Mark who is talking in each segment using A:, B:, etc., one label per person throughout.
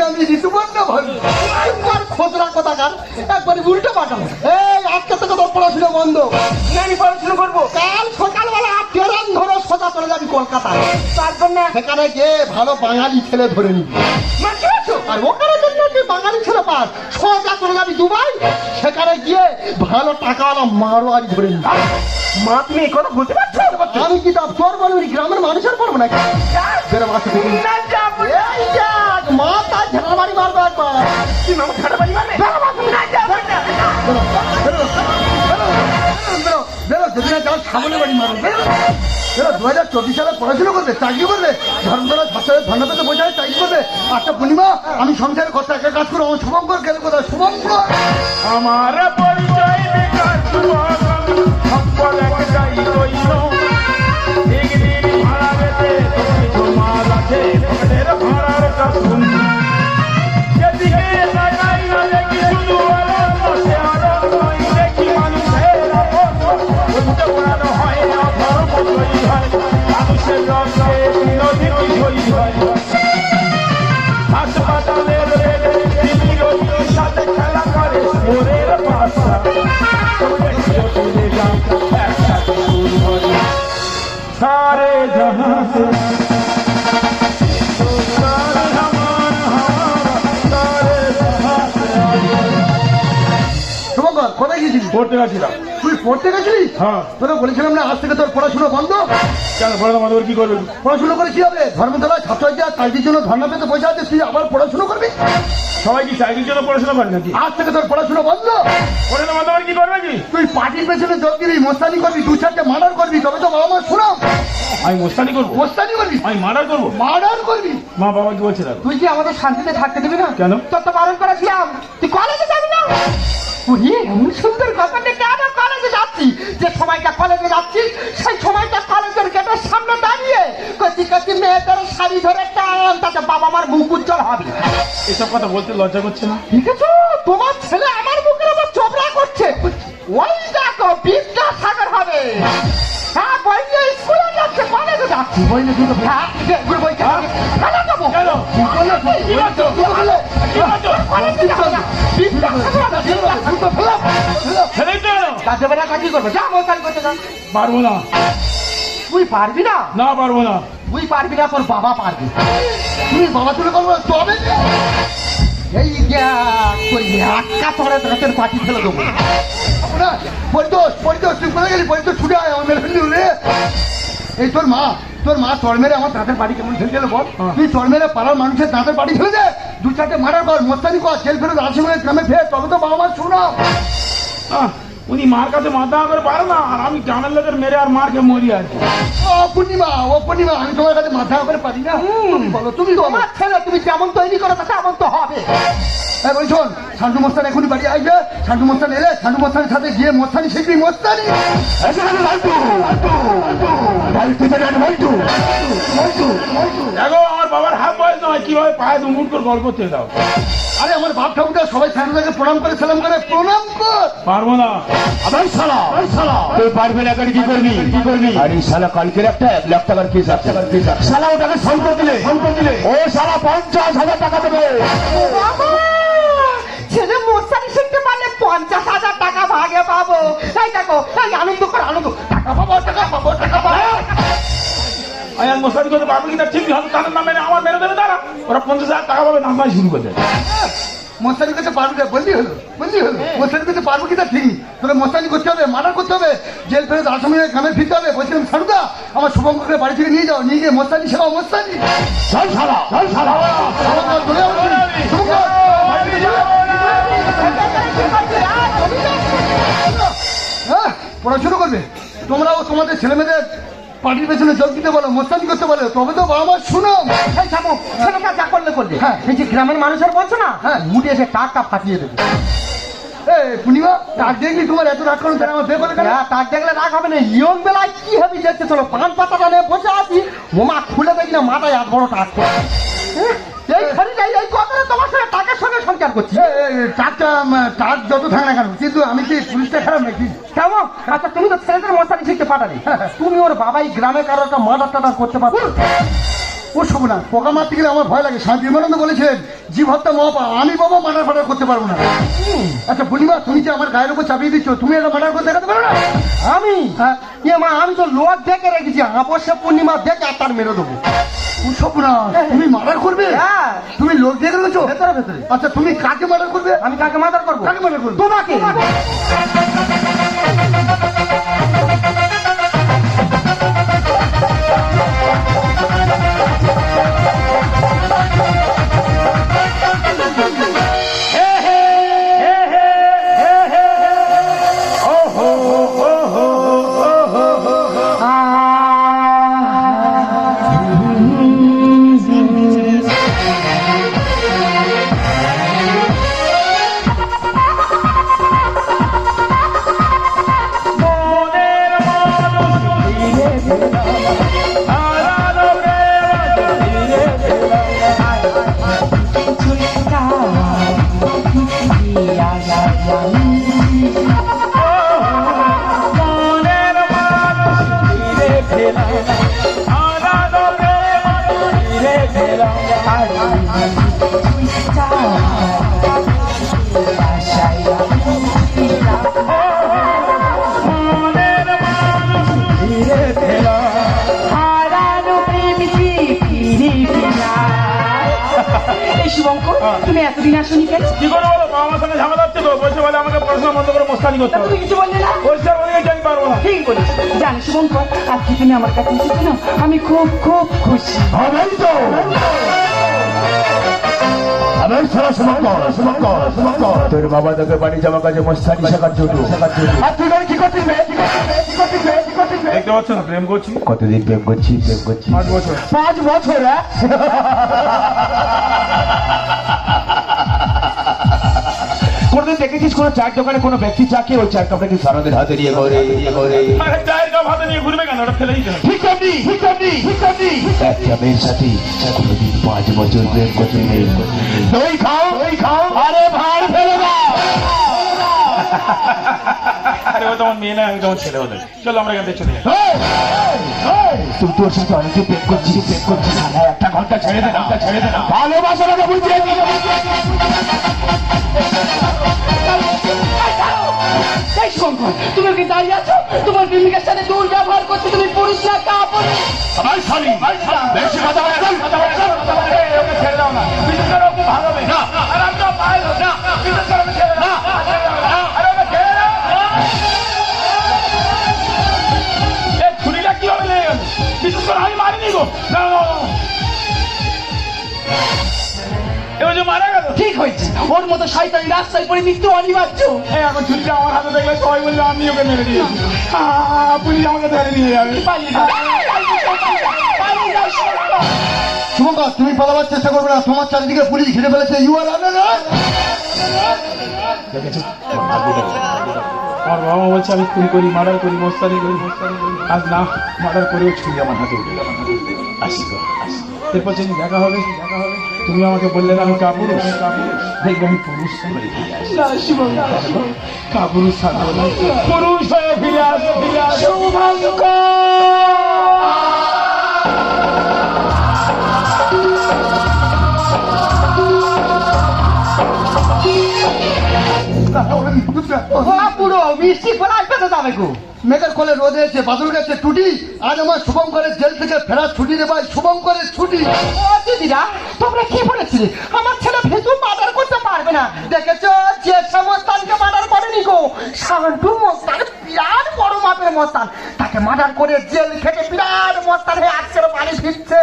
A: আমি ঋতুপর্ণ ভাবি খোঁজরা কোথাকার একবারে উল্টো পাঠাবো। এই আজকে থেকে তোর পড়াশোনা বন্ধ।
B: আমি পড়াশোনা করবো।
A: কাল সকালবেলা ট্রেন ধরে সোজা চলে যাবি কলকাতায়।
B: তার জন্য
A: সেখানে গিয়ে ভালো বাঙালি ছেলে ধরে নিবি। আর ওখানে যদি তুই বাঙালি ছেলে পাস সোজা চলে যাবি দুবাই। সেখানে গিয়ে ভালো টাকাওয়ালা মারোয়ারি ধরে নিবি।
B: মা তুমি এই কথা বলতে পারছো?
A: আমি কি তা তোর বলবি গ্রামের মানুষের পড়বো নাকি? বেরো বাসা থেকে।
B: না যাবো না।
A: এই দেখ, মা তার ঝাড়া বাড়ি মারবে একবার।
B: তুই মামা ঝাড়া বাড়ি মারবে? না যাবো না।
A: বেরো, বেরো, বেরো, বেরো, বেরো, যদি না যাও সামনে বাড়ি মারবে। বেরো, 2024 সালে পড়াশোনা করবে, চাকরি করবে, ধর্মতলা ছাত্রের ধর্ম পেতে বোঝায় চাকরি করবে। আচ্ছা পূর্ণিমা, আমি সংসারের কথা একটা কাজ করবো। আমার শুভঙ্কর গেলে কোথায়? শুভঙ্কর
B: আমার পরিচয় বেকার সম্পদ একটাই রইল। একদিন ভাড়া বেঁধে কিছু মাল আছে পকেটের ভাড়ার কাকুন। যেদিকে তাকাই না দেখি শুধু আনন্দ, সে আনন্দ দেখি মানুষের আপন। বুঝতে পড়ানো হয় না ধর্ম তৈরি হয়, মানুষের রক্তে বিরোধী তৈরি হয়। হাসপাতালের বেডে তিনি রোগীর সাথে খেলা করে ওরের বাচ্চা। सारे जहां से
A: শুভঙ্কর কোথায় গেছিলি?
B: পড়তে গেছিলাম।
A: তুই পড়তে গেছিলি?
B: হ্যাঁ।
A: তোরা বলেছিলাম না আজ থেকে তোর পড়াশোনা বন্ধ।
B: কেন পড়ানো বন্ধ করে কি করবে?
A: পড়াশোনা করে কি হবে? ধর্মতলায় ছাত্রছাত্রীরা চাকরির জন্য ধর্ণা পেতে বসে আছে, তুই আবার পড়াশোনা করবি?
B: সবাই কি চাকরির জন্য পড়াশোনা করে নাকি?
A: আজ থেকে তোর পড়াশোনা বন্ধ।
B: পড়ানো বন্ধ করে কি করবে কি?
A: তুই পার্টির পেছনে যোগ দিবি, মোস্তানি করবি, দু চারটে মার্ডার করবি, তবে তো বাবা মা শুনাম।
B: আমি মোস্তানি করবো?
A: মোস্তানি করবি,
B: আমি মার্ডার করবো?
A: মার্ডার করবি।
B: মা বাবা কি বলছে?
A: তুই কি আমাদের শান্তিতে থাকতে দিবি না?
B: কেন?
A: তোর তো বারণ করেছিলাম, তুই কলেজে যাবি না। তুই এমন সুন্দর কথাটা কেন কলেজে যাচ্ছি? যে সময়টা কলেজে যাচ্ছি সেই সময়টা কলেজের গেটের সামনে দাঁড়িয়ে কচি কচি মেয়েদের শাড়ি ধরে টান, তাতে বাবা মার মুখ উজ্জ্বল হবে।
B: এসব কথা বলতে লজ্জা করছে না?
A: ঠিক আছে, তোমার ছেলে আমার মুখের উপর চোপড়া করছে। ওই দেখো বিদ্যাসাগর হবে। হ্যাঁ, বই নিয়ে স্কুলে যাচ্ছে, কলেজে যাচ্ছে। বই নিয়ে দুটো হ্যাঁ বই ফেলে দেবো।
B: কেন? কি বলছো? কি বলছো?
A: কলেজে যাবো না।
B: ছেলে কেন?
A: কাজে বেলা কাজই করবে, যা মোতাল করতে যা।
B: পারবো না।
A: তুই পারবি না?
B: না পারবো না।
A: তুই পারবি না, তোর বাবা পারবি। তুই বাবা তুলে করবো তবে এই তোর একা তোর রাতের পাটি ফেলে দেবো। পরিতোষ পরিতোষ তুই কোথায় গেলি? পরিতোষ ছুটে আয় আমার মেরে রে। এই তোর মা চর মেরে আমার দাঁতের বাড়ি কেমন ফেলে গেল বল? তুই চর মেরে পাড়ার মানুষের দাঁতের বাড়ি ফেলে দে, দু চারটে মারার কর, মোস্তানি কর, জেল ফেরত আশীর্বাদের গ্রামে ফের, তবে তো বাবা মা শুনো।
B: উনি মার কাছে মাথা করে পারে না, আর আমি গ্রামের লোকের মেরে আর মারকে মরি আর কি।
A: ও পূর্ণিমা আমি তোমার কাছে মাথা করে পারি না। তুমি বলো, তুমি তোমার ছেলে, তুমি যেমন তৈরি করো তেমন তো হবে। ওই শোন, সান্টু মোস্তান এখনই বাড়ি আসবে। সান্টু মোস্তান এলে সান্টু মোস্তানের সাথে গিয়ে মোস্তানি শিখবি। মোস্তানি
B: দেখো আমার বাবার হাত বয়স নয়, কিভাবে পায়ে দুমুট করে গল্প করতে দাও।
A: আরে আমার বাপ ঠাকুরটা সবাই সান্টুটাকে প্রণাম করে সালাম করে, প্রণাম কর।
B: পারবো না।
C: আবার শালা তুই পারবি না, কি করবি? আরে শালা কালকের একটা 1 লাখ টাকার কেস আছে। শালা ওটাকে সম্পদ দিলে ও শালা 50,000 টাকা দেবে।
A: ছেলে মোস্তানি শিখতে পারলে 50,000 টাকা ভাগে পাবো। তাই দেখো, তাই আনন্দ কর, আনন্দ। টাকা পাবো, টাকা পাবো, টাকা পাবো।
B: আমি আর মশারি করতে পারবো কিনা ঠিক হয়তো তাদের নাম মেরে আমার মেরে দেবে তারা। ওরা 50,000 টাকা পাবে, নামাই শুরু করে দেবে।
A: মোস্তানি করতে পারবি না, বললি হলো। মোস্তানি করতে পারবো কিনা ঠিক, তোকে মোস্তানি করতে হবে, মার্ডার করতে হবে, জেল ফেরত আসামির গ্রামে ফিরতে হবে। বলছিলাম সারুদা আমার শুভঙ্করকে বাড়ি থেকে নিয়ে যাও, নিয়ে গিয়ে মোস্তানি শেখাও। মোস্তানি
C: চল শালা
A: হ্যাঁ, পড়াশুনো করবে তোমরাও, তোমাদের ছেলে মেয়েদের পার্টির পেছনে যোগ দিতে বলো, মোস্তানি করতে বলো, তবে তো বাবা মা শুনো। ছেলেটা যা করলে করলে, হ্যাঁ এই যে গ্রামের মানুষের বলছো না, হ্যাঁ মুটে এসে টাকটা ফাটিয়ে দেবে। পূর্ণিমা টাক দেখলি তোমার এত রাগ করো, আমার বে বলে টাক দেখলে রাগ হবে না। ইয়ং বেলায় কি হবে দেখতে চলো, পান পাতাটা নিয়ে বসে আছি, মোমা খুলে দেখি না মাথায় এত বড় টাক। এই খানিটাই এই কথাটা তোমার সঙ্গে টাকের সঙ্গে সংসার করছি। টাক যত থাকে না কেন, কিন্তু আমি কি পুলিশটা খারাপ নাকি? কেমন? আচ্ছা তুমি তো ছেলেদের মশারি শিখতে পাঠালি, তুমি ওর বাবাই গ্রামে কারো একটা মার্ডার টাডার করতে পারো। ও শোভ না, পোকা মারতে গেলে আমার ভয় লাগে। স্বামী বিবেকানন্দ বলেছিলেন জীব হত্যা মহাপাপ, আমি বাবা মার্ডার ফার্ডার করতে পারবো না। আচ্ছা পূর্ণিমা, তুমি যে আমার গায়ের উপর চাপিয়ে দিচ্ছ, তুমি এটা মার্ডার করে দেখাতে পারো না?
D: আমি
A: হ্যাঁ।
D: মা আমি তো লোক দেখে রেখেছি, অবশ্য পূর্ণিমা দেখে আর তার মেরে দেবো।
A: ও শোভ না, তুমি মার্ডার করবে?
D: হ্যাঁ।
A: তুমি লোক দিয়ে রেখেছো?
D: ভেতরে ভেতরে।
A: আচ্ছা তুমি কাকে মার্ডার করবে?
D: আমি কাকে মার্ডার করবো?
A: কাকে মার্ডার করবে?
D: তোমাকে।
B: মনের মানুষ ফিরে পেলাম, হারানো প্রেম ফিরে পেলাম। মনের মানুষ ফিরে পেলাম, হারানো প্রেম ফিরে পেলাম। মনের মানুষ ফিরে পেলাম।
E: এই শুভঙ্কর, তুমি এতদিন আসনি কেন?
B: কি করে বলো, বাবা আমার সঙ্গে ঝামেলা হচ্ছে তো, বলছে বলে আমাকে পড়াশোনা বন্ধ করে মোস্তানি করতে
E: তা
B: হবে।
E: তুমি কিছু বললে না?
B: পরিষ্কার বলে গেছি আমি পারবো না।
E: ঠিক বলিস। জানি শুভঙ্কর, আজকে তুমি আমার কাছে এসেছো না, আমি খুব খুব খুশি।
C: হবেই তো। আবার সারা শুভঙ্কর, তোর বাবা তোকে বাড়ি জামা কাজে মস্তানি শেখার জন্য। আর তুই কি করছিস বে?
B: দেখতে পাচ্ছ না প্রেম করছি
C: কতদিন প্রেম করছি?
B: 5 বছর।
C: 5 বছর? কোনদিন দেখেছিস কোন চায়ের দোকানে কোনো ব্যক্তি চাকে ওই চায়ের কাপড়ে কি সারাদের হাতে নিয়ে করে
B: আরে চায়ের কাপ হাতে নিয়ে ঘুরবে কেন, ওটা ফেলে দিতে হবে।
C: ঠিক আপনি একটা মেয়ের সাথে কোনদিন 5 বছর প্রেম করছি? দই খাও আরে ভাড় ফেলে দাও।
B: আরে ও তোমার মেয়ে না, আমি তোমার ছেলে হতে। চলো আমরা এখান থেকে চলে যাই।
C: তুই তোর সাথে অনেকে প্রেম করছিস সারা একটা ঘন্টা ছেড়ে দে না, ভালোবাসাটা বুঝিয়ে দিই।
E: এই শুভঙ্কর, তুমি কি দাঁড়িয়ে আছো? তোমার প্রেমিকার সাথে দুর্ব্যবহার করছো, তুমি পুরুষ না কাপড়?
C: বেশি কথা বলে
B: এই, ওকে ছেড়ে দাও না, বিশেষ করে ও খুব ভালো মেয়ে। আর আমি তো পায়ে ধরছি। বিশেষ করে ওকে ছেড়ে দাও। আরে ওকে ছেড়ে দাও। এই ছুরিটা কিভাবে লেগে গেল? বিশেষ করে আমি মারিনি গো। না, না, না। এবার যে মারা গেল।
E: ঠিক হয়েছে, ওর মতো শয়তানি রাস্তায় পড়ে মৃত্যু অনিবার্য।
B: এই এখন ছুরিটা আমার হাতে দেখলে সবাই বললে আমি ওকে মেরে দিয়েছি। পুলিশ আমাকে ধরে নিয়ে যাবে।
E: পালিয়ে যাও, পালিয়ে যাও শুভঙ্কর।
A: শুভঙ্কর, তুমি পালাবার চেষ্টা করবে না, তোমার চারিদিকে পুলিশ ঘিরে ফেলেছে। ইউ আর আন্ডার
B: আমার বাবা বলছে আমি খুন করি, মার্ডার করি, মোস্তানি করি। আজ না মার্ডার করেও ছুরি আমার হাতে উঠে গেল। আসি তো, এরপর যদি দেখা হবে তুমি আমাকে বললে না আমি কাপুরুষ, দেখবে আমি পুরুষ হয়ে ফিরে আসি।
E: না শুভঙ্কর,
B: কাপুরুষ থাকবো না, পুরুষ হয়ে ফিরে আসো, ফিরে আসো।
E: শুভঙ্কর। পুরো মিষ্টি ফল আসবে তো যাবে গো।
A: মেঘের কোলে রোদে এসে বাদল গেছে টুটি। আজ আমার শুভঙ্করের জেল থেকে ফেরার ছুটি রে ভাই, শুভঙ্করের ছুটি।
E: ও দিদিরা, তোমরা কি বলেছিলে? আমার ছেলে ভেতু মার্ডার করতে পারবে না। দেখেছো যে সমস্তানকে মার্ডার করেনি গো, শান্তু মস্তান, বিরাট বড় মাপের মস্তান। তাকে মার্ডার করে জেল খেটে বিরাট মস্তান হয়ে আজকের বাড়ি ফিরছে।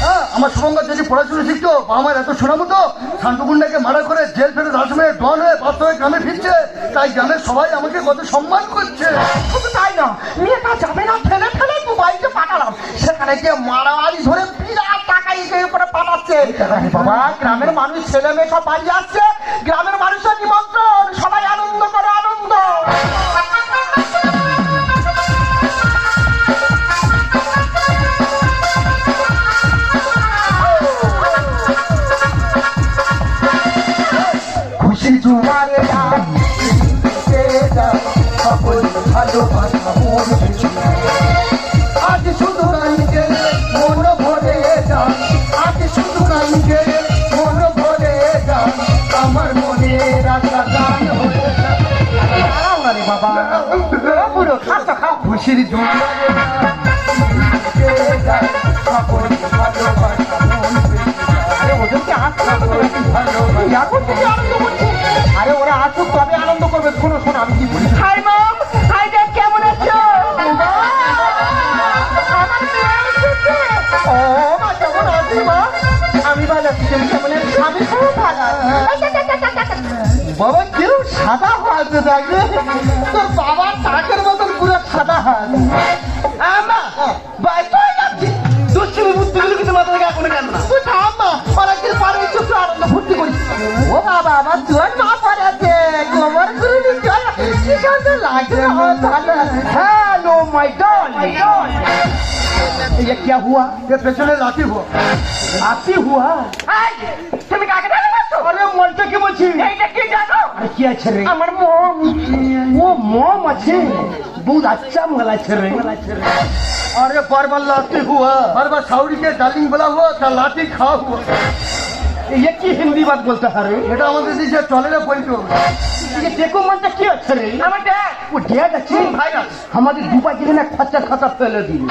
A: হ্যাঁ, আমার শুভঙ্কর যদি পড়াশোনা শিখতো, আমার এত শোনাবো তো। শান্তকুণ্ডাকে মারা করে জেল ফেরত আসামে ডন হয়ে বাধ্য হয়ে গ্রামে ফিরছে, তাই গ্রামের সবাই আমাকে কত সম্মান করছে।
E: শুধু তাই না, মেয়েটা যাবে না ফেলে ফেলে দুবাইতে পাঠালাম। সেখানে গিয়ে মারামারি ধরে বিরাট টাকা ইয়ে করে পাঠাচ্ছে। আরে বাবা, গ্রামের মানুষ ছেলে মেয়ে সব বাড়ি আসছে, গ্রামের মানুষের নিমন্ত্রণ, সবাই আনন্দ করে আনন্দ।
A: খুশি জুয়ারে ভালোবাসা আজ শুধু মন ভরে যায়। খুশির জন্য
E: আরে ওদেরকে আসতে হবে তো। এখন থেকে আনন্দ করছে। আরে ওরা আসুক তবে আনন্দ করবে। শোনো শোনো আমি কি বলি। হাই মম, হাই ড্যাড, কেমন আছো? আমার মেয়ে এসেছে। ও মা, কেমন আছি মা? আমি ভালো আছি, তুমি কেমন আছো? আমি খুব ভালো আছি। বাবা কেউ সাদা হাতে থাকবে, তোর বাবা টাকের মতন পুরো সাদা হাত। আমা বাইক হয়ে যাচ্ছে। দুশ্চিনি বুদ্ধিগুলো কিন্তু মাথা থেকে এখন কেন না? তুই থাম মা, অনেকদিন পরে একটু আনন্দ ফুর্তি করিস। ও বাবা, আমার জোর না পড়েছে, গোবর করে দিচ্ছে। কি সুন্দর লাগছে। হ্যালো মাই ডল, ये क्या हुआ?
A: ये পেছনে লাঠি হো
E: आती हुआ? তুমি কাকে জানো? আরে মলটাকে বলছি। এইটা কি জানো? আরে কি আছে রে? আমার মম। ও মম আছে, বহুত আচ্ছা মাল আছে রে।
A: अरे बार बार लाठी हुआ, बार बार साउरी के डार्लिंग बोला हुआ था, लाठी खा हुआ।
E: ये কি হিন্দি বাত বলতে হারে?
A: এটা আমাদের দেশে চলে না বলতো।
E: ये देखो মনটা কি আছে রে? আমার ড্যাড। ও ড্যাড আছে?
A: ভাইরাস
E: আমাদের দুবাই যেখানে খরচা খাতা ফেলে দিল।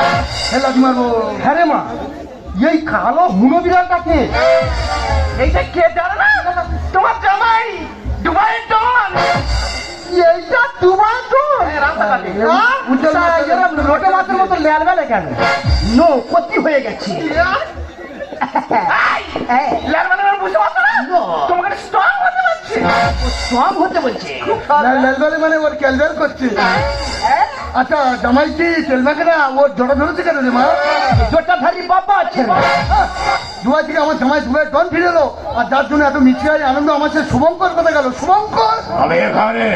A: এ লাঠি মারবো।
E: হ্যাঁ রে মা, এই কালো হুনো বিড়ালটাকে এইটা কে জানে না? তোমার জামাই দুবাই ডন। এইটা দুবাই ডন। রাস্তাঘাটে লোটে মাছের মতো লেয়াল বেলে কেন? নো, ক্ষতি হয়ে গেছে। তোমাকে স্ট্রং হতে বলছে। স্ট্রং হতে বলছে।
A: লালবালি মানে ওর ক্যালবেল করছে। আচ্ছা জামাই কি তেলমাকে না ওর জড়া ধরেছে কেন রে মা?
E: জোটাধারী বাবা আছে।
A: দুবাই থেকে আমার জামাই দুবাই ডন ফিরে এলো, আর যার জন্য এত মিষ্টি আনন্দ আমার সে শুভঙ্কর কথা গেল। শুভঙ্কর
C: আমি এখানে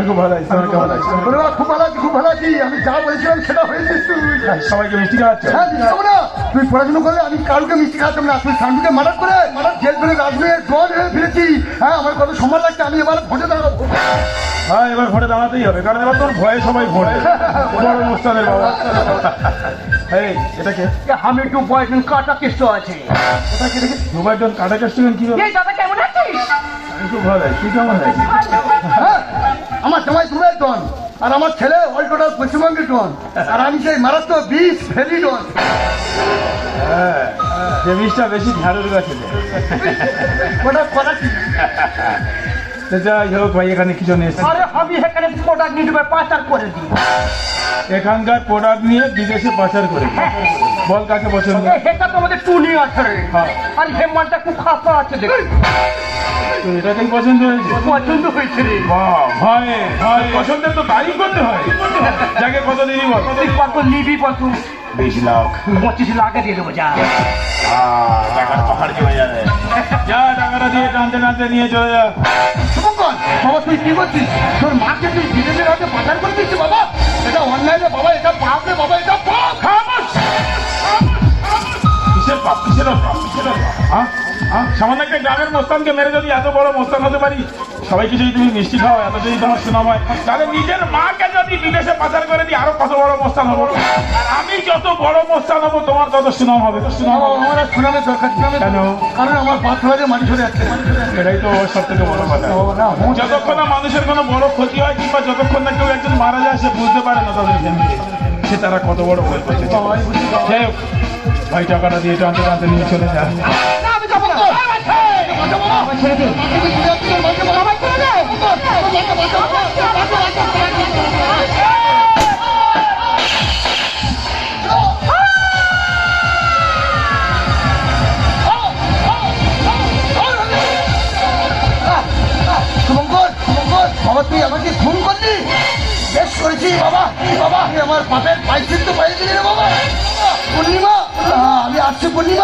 B: খুব ভালো আছি, তোমার কেমন আছো?
A: বলে, "বাহ, খুব ভালো আছি, খুব ভালো আছি, আমি যা বলেছিলাম সেটা হয়েছিস তুই।"
B: সবাইকে মিষ্টি খাওয়াচ্ছ?
A: হ্যাঁ, মিষ্টি খাবো না। তুই পড়াশোনা করলে আমি কারুকে মিষ্টি খাওয়াতাম না। তুই সান্ডুকে মারাত করে জেল করে রাজমের জল হয়ে ফিরেছি। হ্যাঁ, আমার কত সম্মান লাগছে। আমি এবার ভোটে দাঁড়াবো।
B: হ্যাঁ, এবার ভোটে দাঁড়াতেই হবে, কারণ এবার তোর ভয়ে সবাই ভোটে। বড় মুস্তাদের বাবা। এই এটা কে?
E: আমি একটু বয়স কাটা কেষ্ট আছে।
B: দুবাই জন কাটা কাস্টমেন্ট কি?
E: এই দাদা কেমন আছিস?
B: আমি খুব ভালো আছি, তুই কেমন আছিস?
A: হ্যাঁ, আমার জামাই দুবাই ডন, আর আমার ছেলে অল টোটাল পশ্চিমবঙ্গের ডন, আর আমি সেই মারাত্মক 20 ফেরি ডন।
B: হ্যাঁ, যে বিষটা বেশি ঝাড়ুর গাছে দেয়।
A: ওটা করা কি?
B: তো যাই হোক ভাই, এখানে কি জন্য এসেছি?
E: আরে আমি এখানে প্রোডাক্ট নিয়ে পাচার করে দিই।
B: এখানকার প্রোডাক্ট নিয়ে বিদেশে পাচার করে দিই। বল কাকে পছন্দ?
E: এটা তো আমাদের টুনি আছে রে।
B: হ্যাঁ।
E: আর হেমানটা খুব খাসা আছে দেখ।
B: তো এটাকেই পছন্দ হয়েছে?
E: পছন্দ হয়েছে রে।
B: বাহ, ভাই ভাই, পছন্দের তো তারিফ করতে হয়। যাকে কত দিনই বল।
E: তুই কত নিবি কত?
B: 20 লাখ।
E: 25 লাখে দিয়ে দেবো যা।
B: টাকার পাহাড় জমে যাবে। যা, টাকাটা দিয়ে টানতে টানতে নিয়ে চলে যা।
A: শুভঙ্কর, বাবা তুই কি করছিস? তোর মাকে তুই বিদেশের হাতে পাচার করে দিচ্ছিস বাবা? এটা অনলাইনে বাবা, এটা পাপ রে বাবা, এটা পাপ।
B: খামোশ! কিসের পাপ? কিসের পাপ? কিসের পাপ? হ্যাঁ? হ্যাঁ? সামান্য একটা গ্রামের মোস্তানকে মেরে যদি এত বড় মোস্তান হতে পারি, সবাইকে যদি তুমি মিষ্টি খাও, এত যদি তোমার সুনাম হয়, তাহলে নিজের মাকে যদি বিদেশে পাচার করে দিই, আরো কত বড় মোস্তান হবো। আর আমি যত বড় মোস্তান হবো, তোমার তত সুনাম হবে। সুনাম
A: বাবা,
B: হবে।
A: আমার আর সুনামের দরকার সুনামের
B: কেন?
A: কারণ আমার বাপ ধরে মানুষ হয়ে যাচ্ছে।
B: এটাই তো সব থেকে বড় কথা। যতক্ষণ না মানুষের কোনো বড় ক্ষতি হয়, কিংবা যতক্ষণ না কেউ একজন মারা যায়, সে বুঝতে পারে না তাদের ফ্যামিলি সে তারা কত বড় হয়ে পড়ছে। যাই হোক, ভাই টাকাটা দিয়ে টানতে টানতে নিয়ে চলে যায়।
E: আমি যাবো না। আমার ছেড়ে দে। আমার ছেড়ে দে।
A: শুভঙ্কর, শুভঙ্কর, বাবা তুই আমাকে খুন করলি? বেশ করেছি বাবা। বাবা, তুই আমার পাপের পাইছিস তো পাইছিলি রে বাবা। পূর্ণিমা, আমি আসছি পূর্ণিমা।